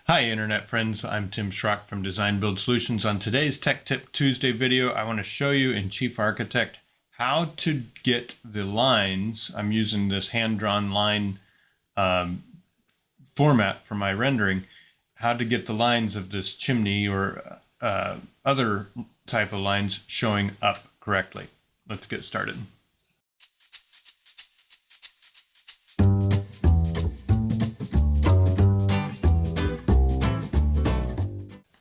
Hi Internet friends, I'm Tim Schrock from Design Build Solutions. On today's Tech Tip Tuesday video, I want to show you in Chief Architect how to get the lines. I'm using this hand-drawn line format for my rendering, how to get the lines of this chimney or other type of lines showing up correctly. Let's get started.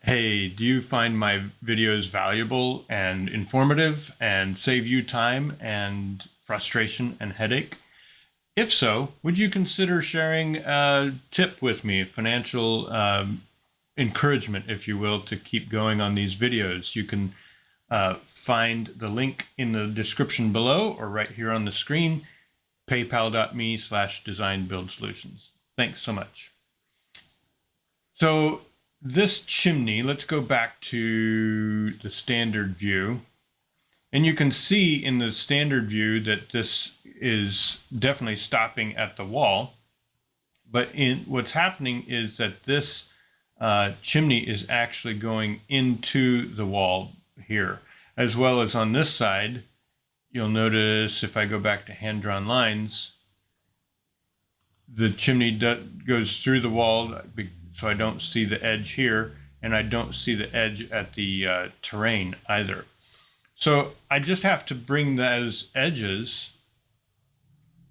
Hey, do you find my videos valuable and informative and save you time and frustration and headache? If so, would you consider sharing a tip with me, financial encouragement, if you will, to keep going on these videos? You can find the link in the description below or right here on the screen, paypal.me/designbuildsolutions. Thanks so much. So this chimney, let's go back to the standard view. And you can see in the standard view that this is definitely stopping at the wall. But what's happening is that this chimney is actually going into the wall here, as well as on this side. You'll notice if I go back to hand-drawn lines, the chimney goes through the wall, so I don't see the edge here, and I don't see the edge at the terrain either. So I just have to bring those edges.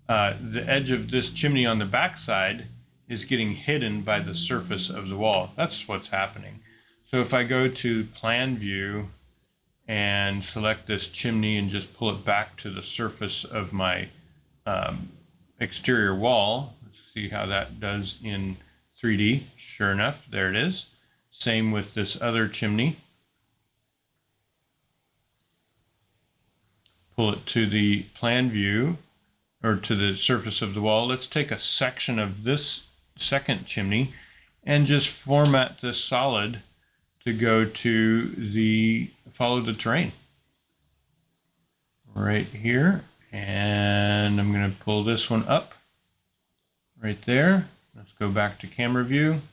The edge of this chimney on the back side is getting hidden by the surface of the wall. That's what's happening. So if I go to plan view and select this chimney and just pull it back to the surface of my exterior wall, let's see how that does in 3D. Sure enough, there it is. Same with this other chimney. Pull it to the plan view or to the surface of the wall. Let's take a section of this second chimney and just format this solid to go to the follow the terrain right here. And I'm going to pull this one up right there. Let's go back to camera view,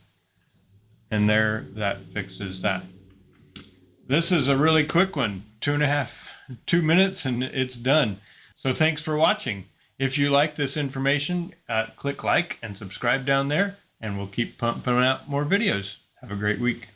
and there, that fixes that. This is a really quick one, 2 minutes and it's done. So thanks for watching. If you like this information, click like and subscribe down there, and we'll keep pumping out more videos. Have a great week.